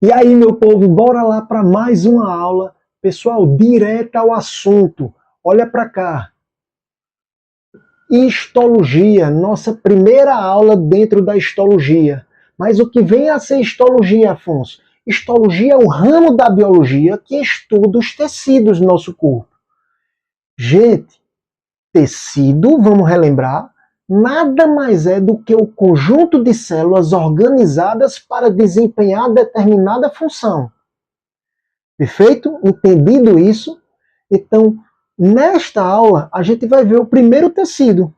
E aí, meu povo, bora lá para mais uma aula. Pessoal, direto ao assunto. Olha para cá. Histologia, nossa primeira aula dentro da histologia. Mas o que vem a ser histologia, Afonso? Histologia é o ramo da biologia que estuda os tecidos do nosso corpo. Gente, tecido, vamos relembrar, nada mais é do que o conjunto de células organizadas para desempenhar determinada função. Perfeito? Entendido isso? Então, nesta aula, a gente vai ver o primeiro tecido,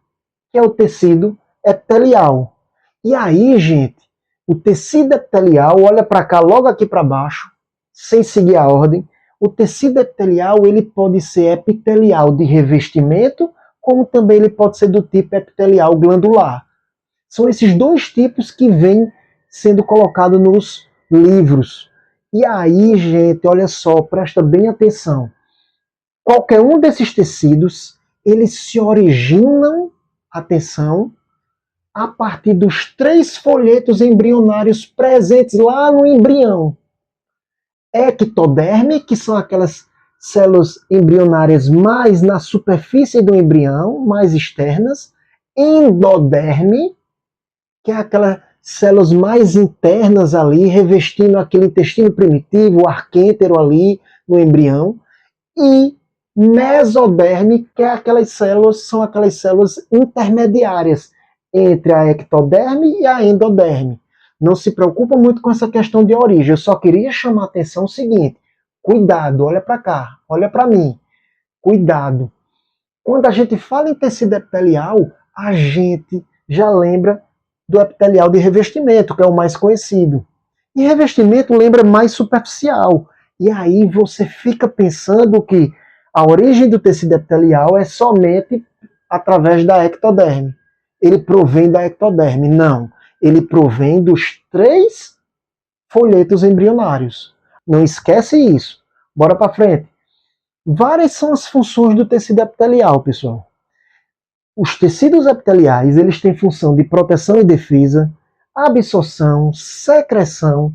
que é o tecido epitelial. E aí, gente, o tecido epitelial, olha para cá, logo aqui para baixo, sem seguir a ordem, o tecido epitelial ele pode ser epitelial de revestimento, como também ele pode ser do tipo epitelial glandular. São esses dois tipos que vêm sendo colocados nos livros. E aí, gente, olha só, presta bem atenção. Qualquer um desses tecidos, eles se originam, atenção, a partir dos 3 folhetos embrionários presentes lá no embrião. Ectoderme, que são aquelas células embrionárias mais na superfície do embrião, mais externas. Endoderme, que é aquelas células mais internas ali, revestindo aquele intestino primitivo, o arquêntero ali no embrião. E mesoderme, que é aquelas células, são aquelas células intermediárias entre a ectoderme e a endoderme. Não se preocupa muito com essa questão de origem, eu só queria chamar a atenção o seguinte, cuidado, olha para cá, olha para mim, cuidado. Quando a gente fala em tecido epitelial, a gente já lembra do epitelial de revestimento, que é o mais conhecido. E revestimento lembra mais superficial. E aí você fica pensando que a origem do tecido epitelial é somente através da ectoderme. Ele provém da ectoderme. Não. Ele provém dos 3 folhetos embrionários. Não esquece isso. Bora para frente. Várias são as funções do tecido epitelial, pessoal. Os tecidos epiteliais eles têm função de proteção e defesa, absorção, secreção,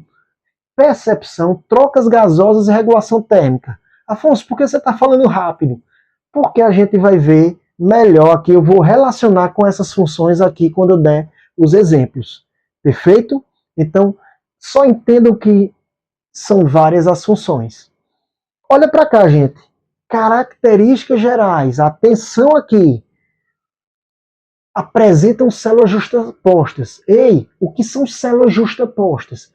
percepção, trocas gasosas e regulação térmica. Afonso, por que você está falando rápido? Porque a gente vai ver melhor aqui, eu vou relacionar com essas funções aqui quando eu der os exemplos. Perfeito? Então, só entendam que são várias as funções. Olha para cá, gente. Características gerais. Atenção aqui. Apresentam células justapostas. Ei, o que são células justapostas?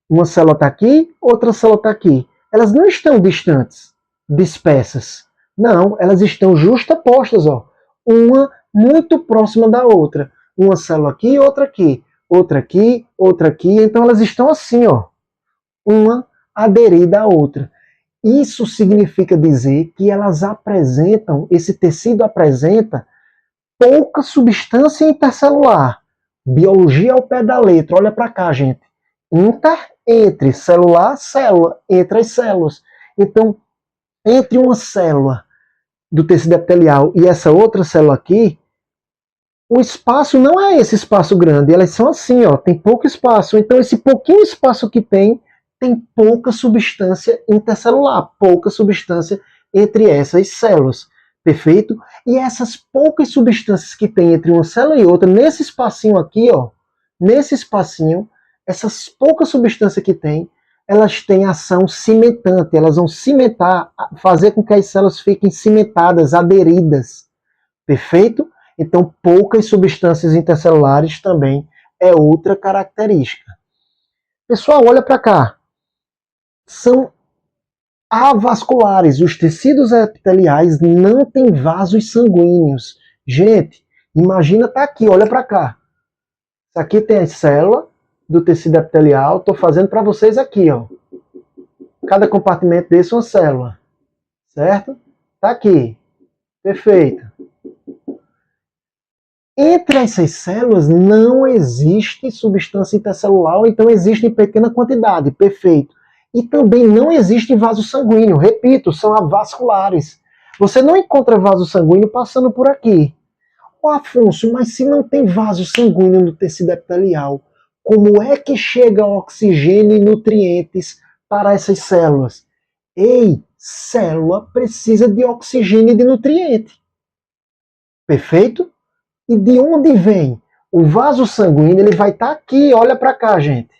Uma célula está aqui, outra célula está aqui. Elas não estão distantes, dispersas. Não, elas estão justapostas, ó. Uma muito próxima da outra. Uma célula aqui, outra aqui. Outra aqui, outra aqui. Então elas estão assim, ó. Uma aderida à outra. Isso significa dizer que elas apresentam, esse tecido apresenta pouca substância intercelular. Biologia ao pé da letra. Olha para cá, gente. Entre celular, célula, entre as células. Então, entre uma célula do tecido epitelial e essa outra célula aqui, o espaço não é esse espaço grande, elas são assim, ó, tem pouco espaço. Então, esse pouquinho espaço que tem pouca substância intercelular, pouca substância entre essas células. Perfeito? E essas poucas substâncias que tem entre uma célula e outra, nesse espacinho aqui, ó, nesse espacinho, essas poucas substâncias que tem, elas têm ação cimentante, elas vão cimentar, fazer com que as células fiquem cimentadas, aderidas. Perfeito? Então, poucas substâncias intercelulares também é outra característica. Pessoal, olha para cá. São avasculares. Os tecidos epiteliais não têm vasos sanguíneos. Gente, imagina tá aqui, olha para cá. Isso aqui tem a célula do tecido epitelial. Estou fazendo para vocês aqui, ó. Cada compartimento desse é uma célula. Certo? Tá aqui. Perfeito. Entre essas células não existe substância intercelular, ou então existe em pequena quantidade. Perfeito. E também não existe vaso sanguíneo. Repito, são avasculares. Você não encontra vaso sanguíneo passando por aqui. Ô Afonso, mas se não tem vaso sanguíneo no tecido epitelial, Como é que chega oxigênio e nutrientes para essas células? Ei, célula precisa de oxigênio e de nutriente. Perfeito? E de onde vem? O vaso sanguíneo, ele vai estar aqui, olha para cá, gente.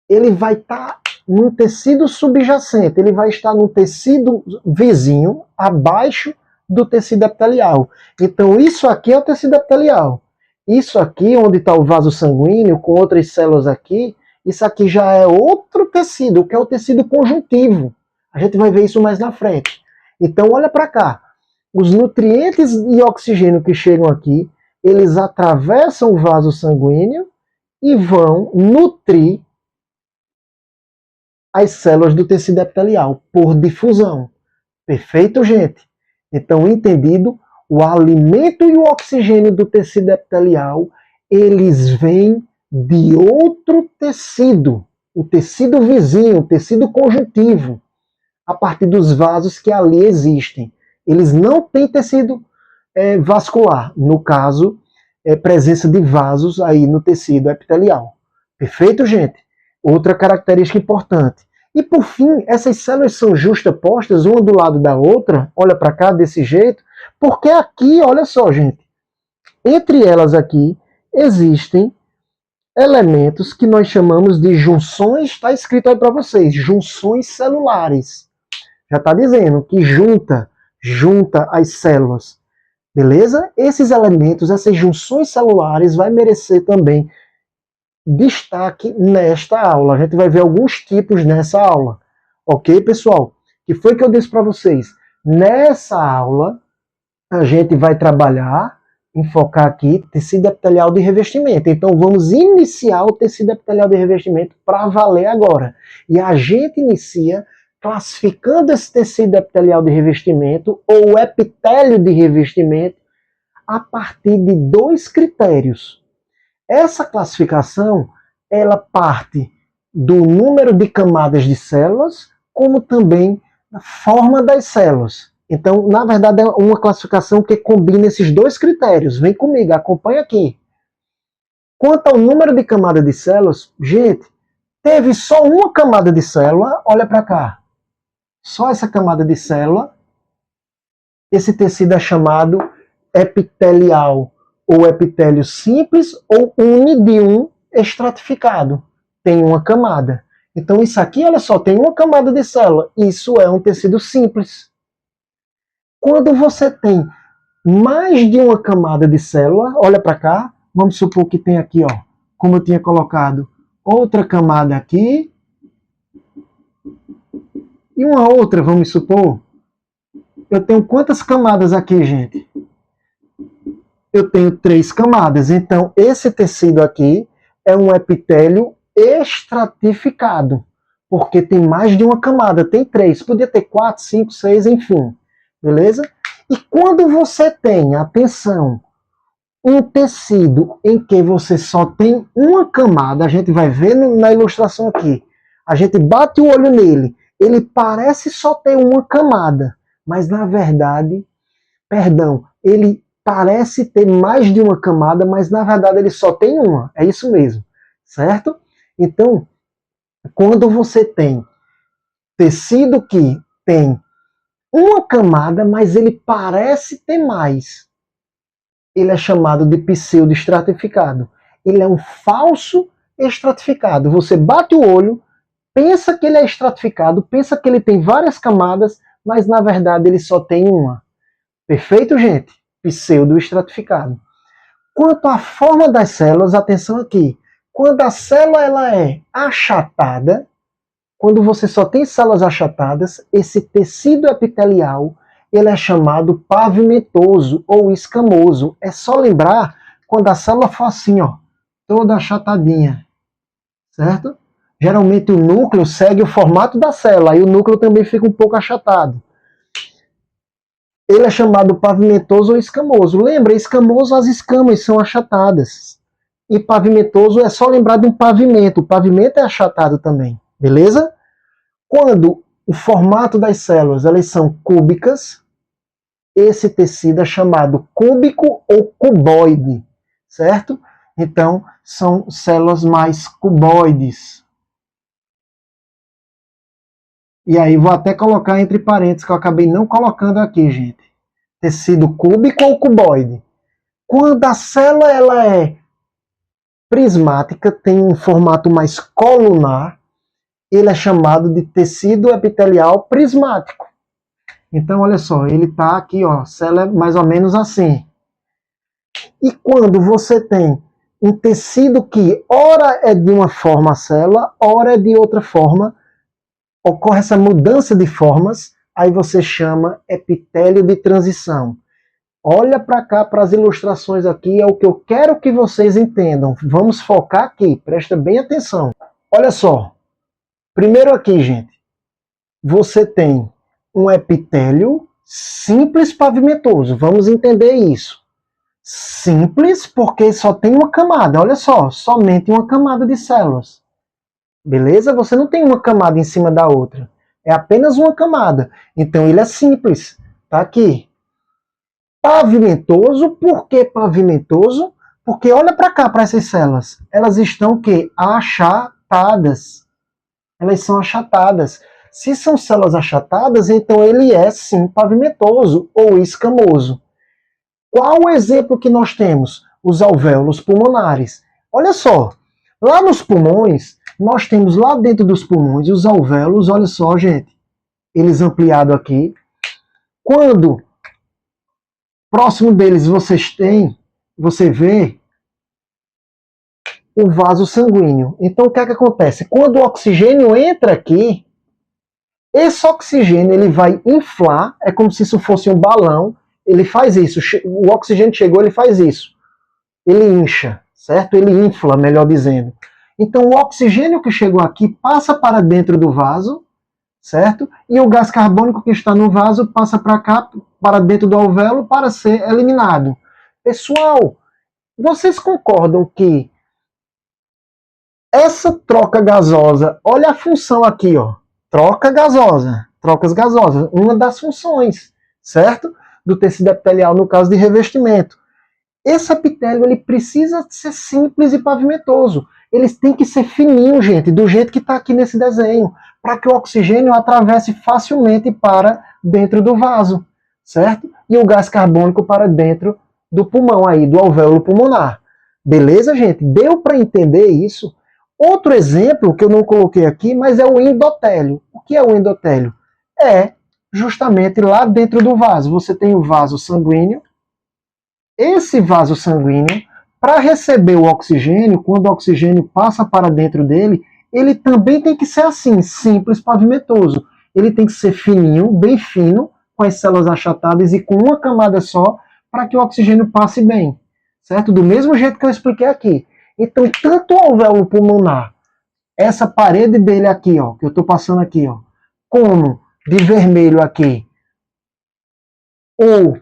Ele vai estar num tecido subjacente, ele vai estar no tecido vizinho, abaixo do tecido epitelial. Então, isso aqui é o tecido epitelial. Isso aqui, onde está o vaso sanguíneo, com outras células aqui, isso aqui já é outro tecido, que é o tecido conjuntivo. A gente vai ver isso mais na frente. Então, olha para cá. Os nutrientes e oxigênio que chegam aqui, eles atravessam o vaso sanguíneo e vão nutrir as células do tecido epitelial por difusão. Perfeito, gente? Então, entendido, o alimento e o oxigênio do tecido epitelial, eles vêm de outro tecido, o tecido vizinho, o tecido conjuntivo, a partir dos vasos que ali existem. Eles não têm tecido vascular, no caso, presença de vasos aí no tecido epitelial. Perfeito, gente? Outra característica importante. E por fim, essas células são justapostas uma do lado da outra, olha para cá desse jeito, porque aqui, olha só, gente, entre elas aqui existem elementos que nós chamamos de junções, está escrito aí para vocês, junções celulares. Já está dizendo que junta as células. Beleza? Esses elementos, essas junções celulares, vai merecer também destaque nesta aula. A gente vai ver alguns tipos nessa aula. Ok, pessoal? Que foi que eu disse para vocês? Nessa aula, a gente vai trabalhar, enfocar aqui, tecido epitelial de revestimento. Então, vamos iniciar o tecido epitelial de revestimento para valer agora. E a gente inicia classificando esse tecido epitelial de revestimento, ou epitélio de revestimento, a partir de dois critérios. Essa classificação, ela parte do número de camadas de células, como também da forma das células. Então, na verdade, é uma classificação que combina esses dois critérios. Vem comigo, acompanha aqui. Quanto ao número de camadas de células, gente, teve só uma camada de célula, olha para cá. Só essa camada de célula, esse tecido é chamado epitelial, ou epitélio simples, ou unidium estratificado. Tem uma camada. Então isso aqui, olha só, tem uma camada de célula. Isso é um tecido simples. Quando você tem mais de uma camada de célula, olha para cá, vamos supor que tem aqui, ó, como eu tinha colocado, outra camada aqui, e uma outra, vamos supor. Eu tenho quantas camadas aqui, gente? Eu tenho 3 camadas. Então, esse tecido aqui é um epitélio estratificado, porque tem mais de uma camada, tem 3. Podia ter 4, 5, 6, enfim. Beleza? E quando você tem, atenção, um tecido em que você só tem uma camada, a gente vai ver na ilustração aqui, a gente bate o olho nele, ele parece só ter uma camada, mas na verdade, ele parece ter mais de uma camada, mas na verdade ele só tem uma. É isso mesmo, certo? Então, quando você tem tecido que tem uma camada, mas ele parece ter mais, ele é chamado de pseudo-estratificado. Ele é um falso estratificado. Você bate o olho, pensa que ele é estratificado, pensa que ele tem várias camadas, mas na verdade ele só tem uma. Perfeito, gente? Pseudo-estratificado. Quanto à forma das células, atenção aqui. Quando a célula ela é achatada, quando você só tem células achatadas, esse tecido epitelial ele é chamado pavimentoso ou escamoso. É só lembrar quando a célula for assim, ó, toda achatadinha, certo? Geralmente o núcleo segue o formato da célula, e o núcleo também fica um pouco achatado. Ele é chamado pavimentoso ou escamoso. Lembra, escamoso, as escamas são achatadas. E pavimentoso é só lembrar de um pavimento. O pavimento é achatado também, beleza? Quando o formato das células elas são cúbicas, esse tecido é chamado cúbico ou cuboide, certo? Então, são células mais cuboides. E aí, vou até colocar entre parênteses, que eu acabei não colocando aqui, gente. Tecido cúbico ou cuboide. Quando a célula ela é prismática, tem um formato mais colunar, ele é chamado de tecido epitelial prismático. Então, olha só, ele está aqui, ó, a célula é mais ou menos assim. E quando você tem um tecido que ora é de uma forma a célula, ora é de outra forma, ocorre essa mudança de formas, aí você chama epitélio de transição. Olha para cá, para as ilustrações aqui, é o que eu quero que vocês entendam. Vamos focar aqui, presta bem atenção. Olha só, primeiro aqui, gente, você tem um epitélio simples pavimentoso. Vamos entender isso. Simples porque só tem uma camada, olha só, somente uma camada de células. Beleza? Você não tem uma camada em cima da outra. É apenas uma camada. Então ele é simples. Tá aqui. Pavimentoso, por que pavimentoso? Porque olha para cá, para essas células. Elas estão o quê? Achatadas. Elas são achatadas. Se são células achatadas, então ele é sim pavimentoso ou escamoso. Qual o exemplo que nós temos? Os alvéolos pulmonares. Olha só, lá nos pulmões, nós temos lá dentro dos pulmões os alvéolos, olha só, gente, eles ampliados aqui. Quando próximo deles você vê o vaso sanguíneo. Então o que é que acontece? Quando o oxigênio entra aqui, esse oxigênio ele vai inflar, é como se isso fosse um balão, ele faz isso, o oxigênio chegou, ele faz isso. Ele incha, certo? Ele infla, melhor dizendo. Então o oxigênio que chegou aqui passa para dentro do vaso, certo? E o gás carbônico que está no vaso passa para cá, para dentro do alvéolo, para ser eliminado. Pessoal, vocês concordam que essa troca gasosa, olha a função aqui, ó, troca gasosa, trocas gasosas, uma das funções, certo? Do tecido epitelial, no caso de revestimento. Esse epitélio ele precisa ser simples e pavimentoso. Eles têm que ser fininho, gente, do jeito que está aqui nesse desenho, para que o oxigênio atravesse facilmente para dentro do vaso, certo? E o gás carbônico para dentro do pulmão aí, do alvéolo pulmonar. Beleza, gente? Deu para entender isso? Outro exemplo que eu não coloquei aqui, mas é o endotélio. O que é o endotélio? É justamente lá dentro do vaso. Você tem o vaso sanguíneo. Esse vaso sanguíneo, para receber o oxigênio, quando o oxigênio passa para dentro dele, ele também tem que ser assim, simples, pavimentoso. Ele tem que ser fininho, bem fino, com as células achatadas e com uma camada só, para que o oxigênio passe bem. Certo? Do mesmo jeito que eu expliquei aqui. Então, tanto o alvéolo pulmonar, essa parede dele aqui, ó, que eu estou passando aqui, ó, como de vermelho aqui, o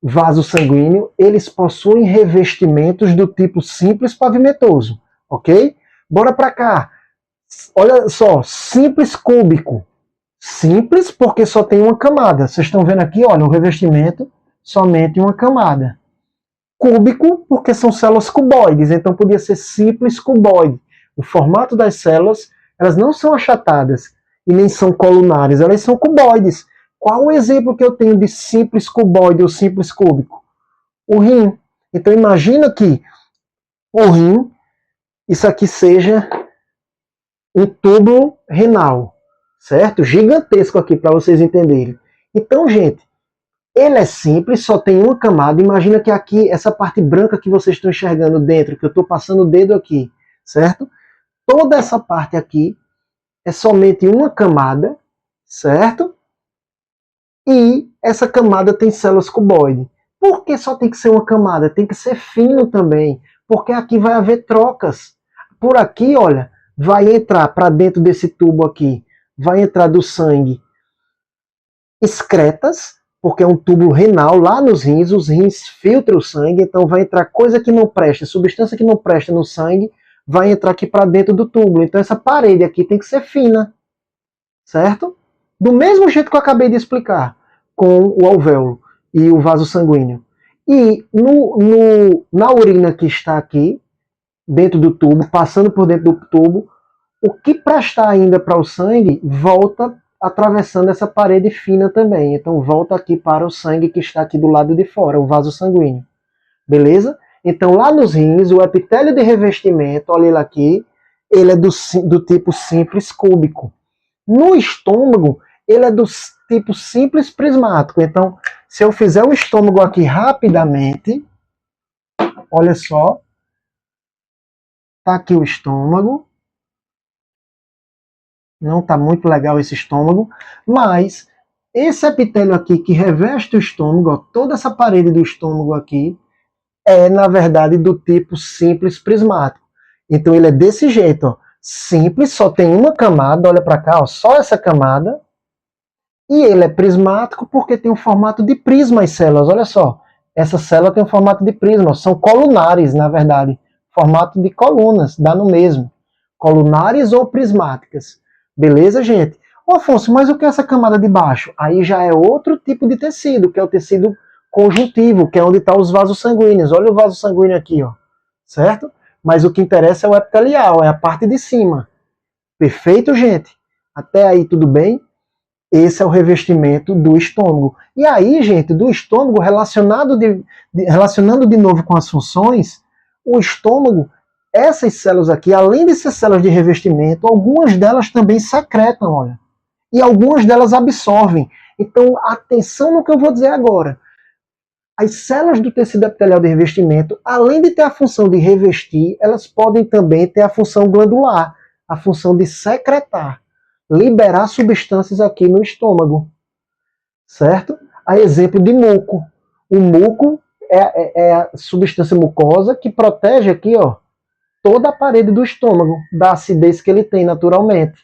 vaso sanguíneo, eles possuem revestimentos do tipo simples pavimentoso, ok? Bora para cá. Olha só, simples cúbico. Simples porque só tem uma camada. Vocês estão vendo aqui, olha, o revestimento, somente uma camada. Cúbico porque são células cuboides, então podia ser simples cuboide. O formato das células, elas não são achatadas e nem são colunares, elas são cuboides. Qual o exemplo que eu tenho de simples cuboide ou simples cúbico? O rim. Então imagina que o rim, isso aqui seja um túbulo renal, certo? Gigantesco aqui para vocês entenderem. Então, gente, ele é simples, só tem uma camada. Imagina que aqui, essa parte branca que vocês estão enxergando dentro, que eu estou passando o dedo aqui, certo? Toda essa parte aqui é somente uma camada, certo? E essa camada tem células cuboide. Por que só tem que ser uma camada? Tem que ser fino também, porque aqui vai haver trocas. Por aqui, olha, vai entrar para dentro desse tubo aqui, vai entrar do sangue excretas, porque é um túbulo renal lá nos rins, os rins filtram o sangue, então vai entrar coisa que não presta, substância que não presta no sangue, vai entrar aqui para dentro do túbulo. Então essa parede aqui tem que ser fina, certo? Do mesmo jeito que eu acabei de explicar, com o alvéolo e o vaso sanguíneo. E na urina que está aqui, dentro do tubo, passando por dentro do tubo, o que prestar ainda para o sangue volta atravessando essa parede fina também. Então volta aqui para o sangue que está aqui do lado de fora, o vaso sanguíneo. Beleza? Então lá nos rins, o epitélio de revestimento, olha ele aqui, ele é do tipo simples cúbico. No estômago, ele é do tipo simples prismático. Então, se eu fizer o estômago aqui rapidamente, olha só, tá aqui o estômago. Não tá muito legal esse estômago, mas esse epitélio aqui que reveste o estômago, ó, toda essa parede do estômago aqui, é, na verdade, do tipo simples prismático. Então ele é desse jeito, ó, simples, só tem uma camada, olha para cá, ó, só essa camada, e ele é prismático porque tem um formato de prisma as células, olha só, essa célula tem um formato de prisma, ó, são colunares, na verdade, formato de colunas, dá no mesmo, colunares ou prismáticas. Beleza, gente? Ô, Afonso, mas o que é essa camada de baixo? Aí já é outro tipo de tecido, que é o tecido conjuntivo, que é onde estão os vasos sanguíneos. Olha o vaso sanguíneo aqui, ó. Certo? Mas o que interessa é o epitelial, é a parte de cima. Perfeito, gente? Até aí tudo bem? Esse é o revestimento do estômago. E aí, gente, do estômago, relacionando de novo com as funções, o estômago, essas células aqui, além de ser células de revestimento, algumas delas também secretam, olha. E algumas delas absorvem. Então, atenção no que eu vou dizer agora. As células do tecido epitelial de revestimento, além de ter a função de revestir, elas podem também ter a função glandular, a função de secretar, liberar substâncias aqui no estômago. Certo? A exemplo de muco. O muco é a substância mucosa que protege aqui, ó, toda a parede do estômago, da acidez que ele tem naturalmente.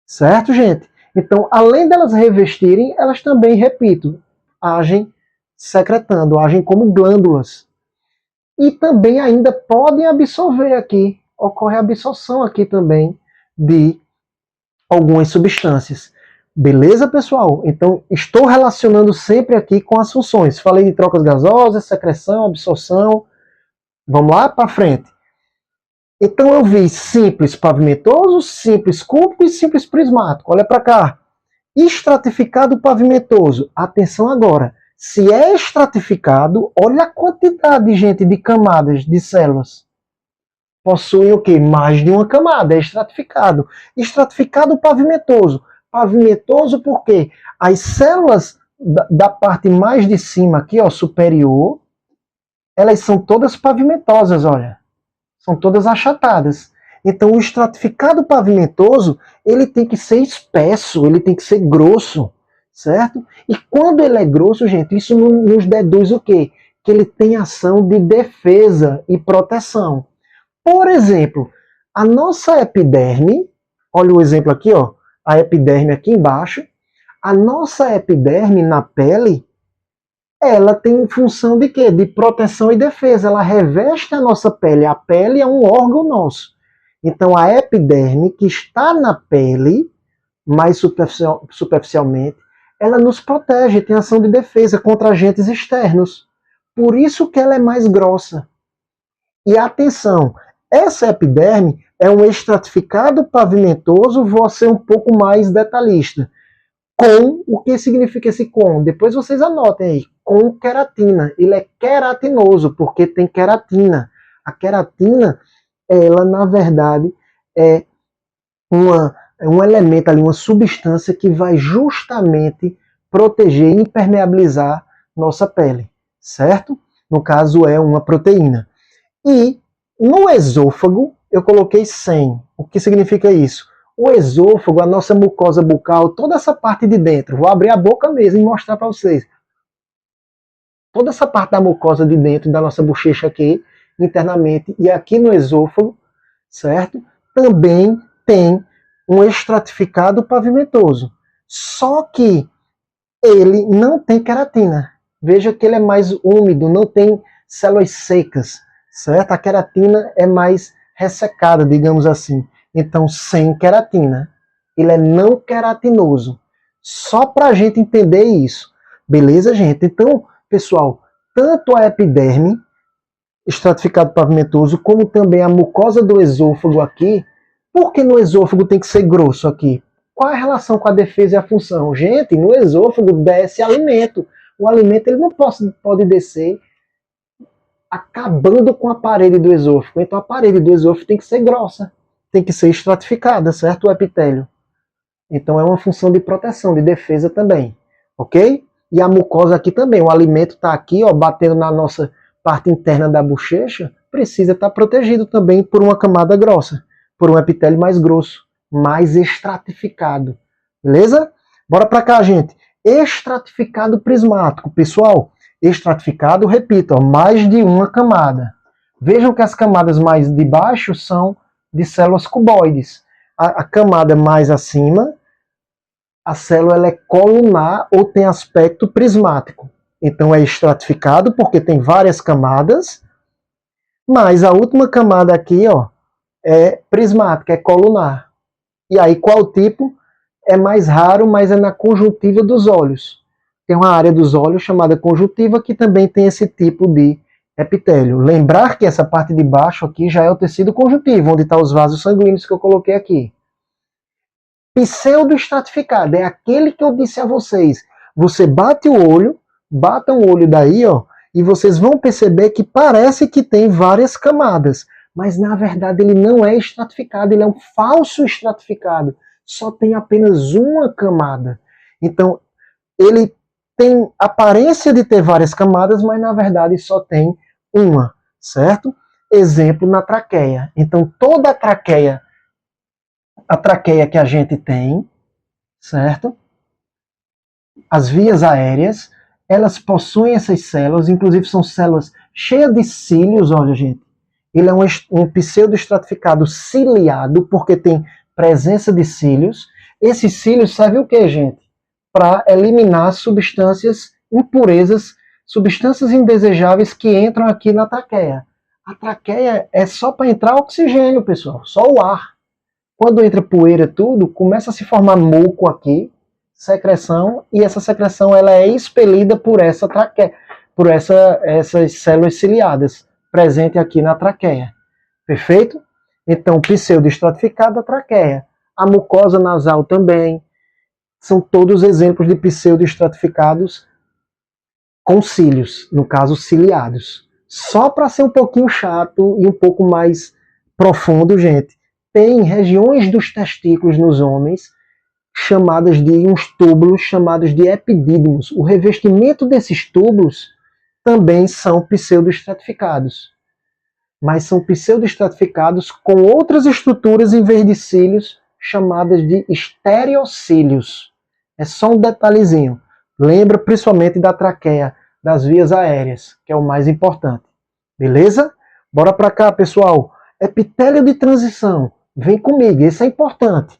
Certo, gente? Então, além delas revestirem, elas também, repito, agem secretando, agem como glândulas. E também ainda podem absorver aqui, ocorre a absorção aqui também de algumas substâncias. Beleza, pessoal? Então, estou relacionando sempre aqui com as funções. Falei de trocas gasosas, secreção, absorção. Vamos lá para frente. Então eu vi simples pavimentoso, simples cúbico e simples prismático. Olha para cá. Estratificado pavimentoso. Atenção agora. Se é estratificado, olha a quantidade, gente, de camadas de células. Possui o quê? Mais de uma camada. É estratificado. Estratificado pavimentoso. Pavimentoso porque as células da parte mais de cima aqui, ó, superior, elas são todas pavimentosas, olha. São todas achatadas. Então, o estratificado pavimentoso, ele tem que ser espesso, ele tem que ser grosso, certo? E quando ele é grosso, gente, isso nos deduz o quê? Que ele tem ação de defesa e proteção. Por exemplo, a nossa epiderme, olha o exemplo aqui, ó, a epiderme aqui embaixo, a nossa epiderme na pele, ela tem função de quê? De proteção e defesa. Ela reveste a nossa pele. A pele é um órgão nosso. Então, a epiderme, que está na pele, mais superficialmente, ela nos protege, tem ação de defesa contra agentes externos. Por isso que ela é mais grossa. E atenção, essa epiderme é um estratificado pavimentoso, vou ser um pouco mais detalhista. Com, o que significa esse com? Depois vocês anotem aí. Com queratina. Ele é queratinoso, porque tem queratina. A queratina, ela, na verdade, é um elemento ali, uma substância que vai justamente proteger e impermeabilizar nossa pele. Certo? No caso, é uma proteína. E no esôfago, eu coloquei 100. O que significa isso? O esôfago, a nossa mucosa bucal, toda essa parte de dentro, vou abrir a boca mesmo e mostrar para vocês. Toda essa parte da mucosa de dentro, da nossa bochecha aqui, internamente, e aqui no esôfago, certo? Também tem um estratificado pavimentoso. Só que ele não tem queratina. Veja que ele é mais úmido, não tem células secas, certo? A queratina é mais ressecada, digamos assim. Então, sem queratina. Ele é não queratinoso. Só para a gente entender isso. Beleza, gente? Então, pessoal, tanto a epiderme, estratificado pavimentoso, como também a mucosa do esôfago aqui. Por que no esôfago tem que ser grosso aqui? Qual é a relação com a defesa e a função? Gente, no esôfago desce alimento. O alimento ele não pode descer acabando com a parede do esôfago. Então a parede do esôfago tem que ser grossa, tem que ser estratificada, certo? O epitélio. Então é uma função de proteção, de defesa também, ok? E a mucosa aqui também, o alimento está aqui, ó, batendo na nossa parte interna da bochecha, precisa estar protegido também por uma camada grossa, por um epitélio mais grosso, mais estratificado, beleza? Bora para cá, gente. Estratificado prismático, pessoal. Estratificado, repito, ó, mais de uma camada. Vejam que as camadas mais de baixo são de células cuboides. A camada mais acima, a célula ela é colunar ou tem aspecto prismático. Então é estratificado porque tem várias camadas, mas a última camada aqui, ó, é prismática, é colunar. E aí qual tipo? É mais raro, mas é na conjuntiva dos olhos. Tem uma área dos olhos chamada conjuntiva que também tem esse tipo de epitélio. Lembrar que essa parte de baixo aqui já é o tecido conjuntivo, onde estão os vasos sanguíneos que eu coloquei aqui. Pseudoestratificado é aquele que eu disse a vocês. Você bate o olho, bata um olho daí, ó, e vocês vão perceber que parece que tem várias camadas, mas na verdade ele não é estratificado, ele é um falso estratificado. Só tem apenas uma camada. Então, ele tem aparência de ter várias camadas, mas na verdade só tem uma, certo? Exemplo na traqueia. Então, toda a traqueia que a gente tem, certo? As vias aéreas, elas possuem essas células, inclusive são células cheias de cílios, olha, gente. Ele é um pseudoestratificado ciliado, porque tem presença de cílios. Esses cílios servem o quê, gente? Para eliminar substâncias, impurezas, substâncias indesejáveis que entram aqui na traqueia. A traqueia é só para entrar oxigênio, pessoal, só o ar. Quando entra poeira tudo, começa a se formar muco aqui, secreção, e essa secreção ela é expelida por essa traqueia, por essas células ciliadas, presente aqui na traqueia. Perfeito? Então, pseudoestratificado a traqueia. A mucosa nasal também. São todos exemplos de pseudoestratificados com cílios, no caso ciliados. Só para ser um pouquinho chato e um pouco mais profundo, gente, tem regiões dos testículos nos homens chamadas de uns túbulos chamados de epidídimos. O revestimento desses túbulos também são pseudoestratificados, mas são pseudoestratificados com outras estruturas em vez de cílios chamadas de estereocílios. É só um detalhezinho. Lembra principalmente da traqueia, das vias aéreas, que é o mais importante. Beleza? Bora para cá, pessoal. Epitélio de transição. Vem comigo, esse é importante.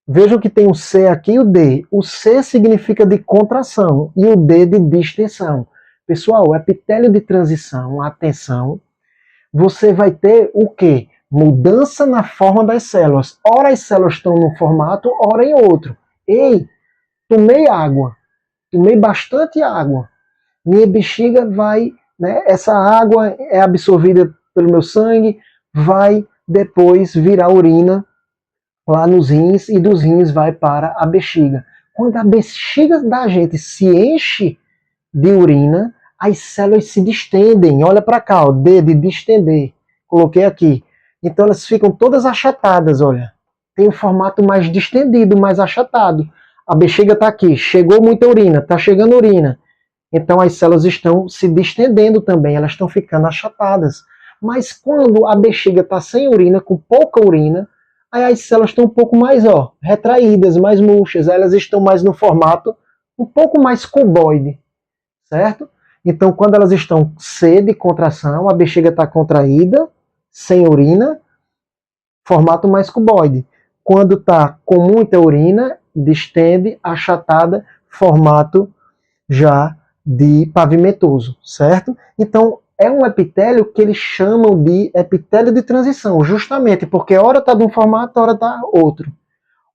Vejam que tem o C aqui e o D. O C significa de contração e o D de distensão. Pessoal, o epitélio de transição, atenção, você vai ter o quê? Mudança na forma das células. Ora as células estão num formato, ora em outro. Ei, tomei água, tomei bastante água. Minha bexiga vai, né, essa água é absorvida pelo meu sangue, vai depois virar urina lá nos rins e dos rins vai para a bexiga. Quando a bexiga da gente se enche de urina, as células se distendem. Olha para cá, o D de distender. Coloquei aqui. Então elas ficam todas achatadas, olha. Tem um formato mais distendido, mais achatado. A bexiga está aqui, chegou muita urina, está chegando urina. Então as células estão se distendendo também, elas estão ficando achatadas. Mas quando a bexiga está sem urina, com pouca urina, aí as células estão um pouco mais, ó, retraídas, mais murchas, elas estão mais no formato um pouco mais cuboide, certo? Então, quando elas estão C de contração, a bexiga está contraída, sem urina, formato mais cuboide. Quando está com muita urina, distende, achatada, formato já de pavimentoso, certo? Então, é um epitélio que eles chamam de epitélio de transição, justamente porque hora está de um formato, hora está outro.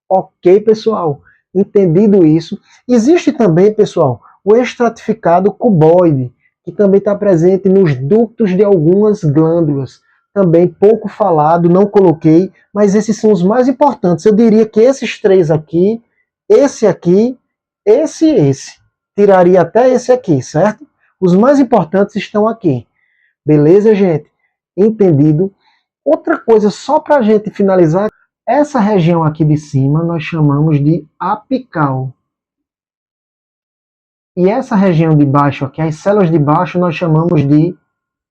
Ok, pessoal? Entendido isso. Existe também, pessoal, o estratificado cuboide, que também está presente nos ductos de algumas glândulas. Também pouco falado, não coloquei, mas esses são os mais importantes. Eu diria que esses três aqui, esse aqui, esse e esse. Tiraria até esse aqui, certo? Os mais importantes estão aqui. Beleza, gente? Entendido? Outra coisa, só para a gente finalizar, essa região aqui de cima nós chamamos de apical. E essa região de baixo aqui, as células de baixo, nós chamamos de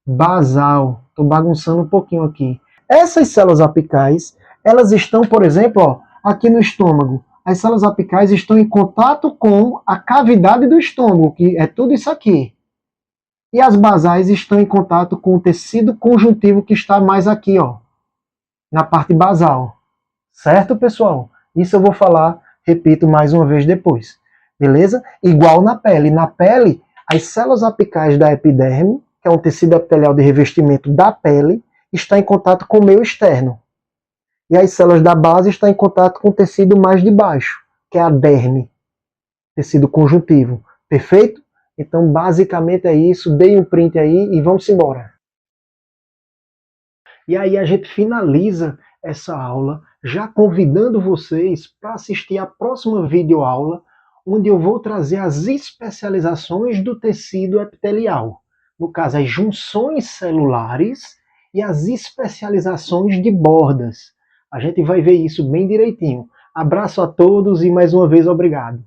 basal. Estou bagunçando um pouquinho aqui. Essas células apicais, elas estão, por exemplo, ó, aqui no estômago. As células apicais estão em contato com a cavidade do estômago, que é tudo isso aqui. E as basais estão em contato com o tecido conjuntivo que está mais aqui, ó, na parte basal. Certo, pessoal? Isso eu vou falar, repito mais uma vez depois. Beleza? Igual na pele. Na pele, as células apicais da epiderme, que é um tecido epitelial de revestimento da pele, está em contato com o meio externo. E as células da base estão em contato com o tecido mais de baixo, que é a derme, tecido conjuntivo. Perfeito? Então, basicamente é isso. Dei um print aí e vamos embora. E aí a gente finaliza essa aula, já convidando vocês para assistir a próxima videoaula, onde eu vou trazer as especializações do tecido epitelial. No caso, as junções celulares e as especializações de bordas. A gente vai ver isso bem direitinho. Abraço a todos e mais uma vez obrigado.